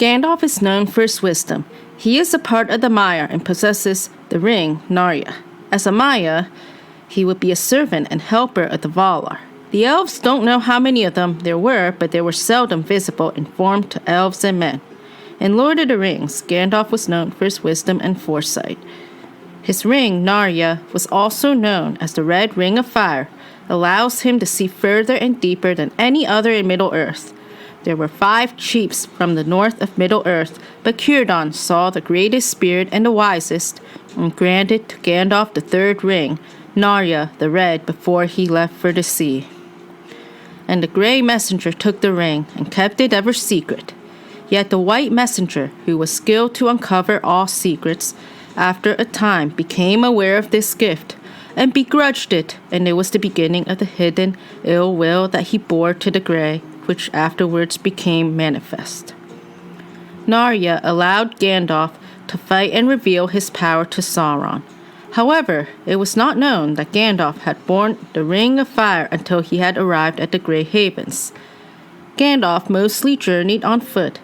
Gandalf is known for his wisdom. He is a part of the Maiar and possesses the ring, Narya. As a Maia, he would be a servant and helper of the Valar. The elves don't know how many of them there were, but they were seldom visible in form to elves and men. In Lord of the Rings, Gandalf was known for his wisdom and foresight. His ring, Narya, was also known as the Red Ring of Fire, allows him to see further and deeper than any other in Middle-earth. There were 5 chiefs from the north of Middle-earth, but Círdan saw the greatest spirit and the wisest, and granted to Gandalf the 3rd ring, Narya the Red, before he left for the sea. And the grey messenger took the ring and kept it ever secret. Yet the white messenger, who was skilled to uncover all secrets, after a time became aware of this gift, and begrudged it, and it was the beginning of the hidden ill will that he bore to the grey, which afterwards became manifest. Narya allowed Gandalf to fight and reveal his power to Sauron. However, it was not known that Gandalf had borne the Ring of Fire until he had arrived at the Grey Havens. Gandalf mostly journeyed on foot,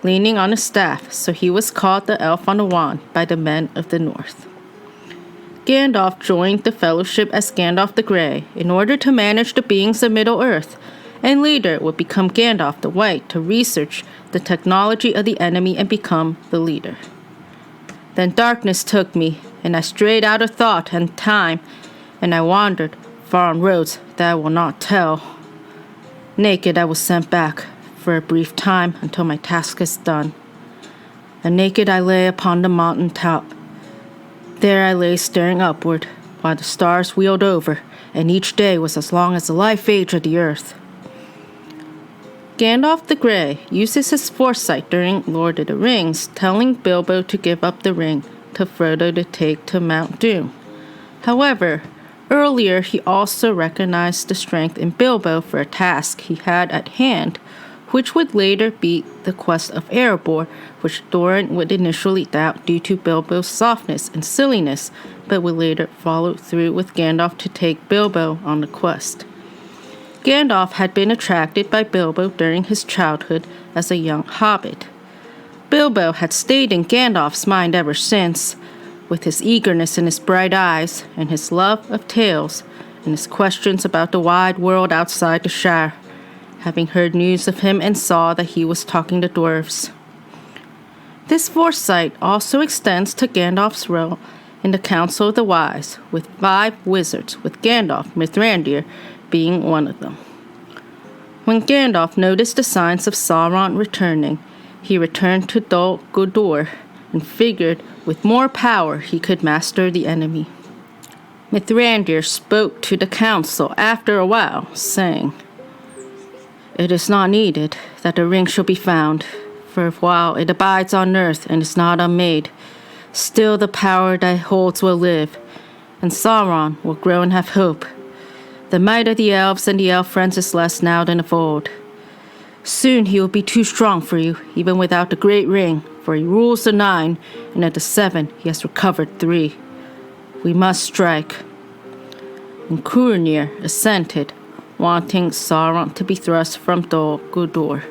leaning on a staff, so he was called the Elf on the Wand by the men of the North. Gandalf joined the Fellowship as Gandalf the Grey in order to manage the beings of Middle-earth, and later would become Gandalf the White to research the technology of the enemy and become the leader. Then darkness took me, and I strayed out of thought and time, and I wandered far on roads that I will not tell. Naked I was sent back for a brief time until my task is done. And naked I lay upon the mountain top. There I lay staring upward, while the stars wheeled over, and each day was as long as the life age of the earth. Gandalf the Grey uses his foresight during Lord of the Rings, telling Bilbo to give up the ring to Frodo to take to Mount Doom. However, earlier he also recognized the strength in Bilbo for a task he had at hand, which would later be the quest of Erebor, which Thorin would initially doubt due to Bilbo's softness and silliness, but would later follow through with Gandalf to take Bilbo on the quest. Gandalf had been attracted by Bilbo during his childhood as a young hobbit. Bilbo had stayed in Gandalf's mind ever since, with his eagerness in his bright eyes, and his love of tales, and his questions about the wide world outside the Shire, having heard news of him and saw that he was talking to dwarves. This foresight also extends to Gandalf's role in the Council of the Wise, with 5 wizards, with Gandalf, Mithrandir, being one of them. When Gandalf noticed the signs of Sauron returning, he returned to Dol Guldur and figured with more power he could master the enemy. Mithrandir spoke to the council after a while, saying, "It is not needed that the ring shall be found, for while it abides on earth and is not unmade, still the power that it holds will live, and Sauron will grow and have hope. The might of the elves and the elf friends is less now than of old. Soon he will be too strong for you, even without the great ring, for he rules the 9, and of the 7 he has recovered 3. We must strike." And Cúrnir assented, wanting Sauron to be thrust from Dol Guldur.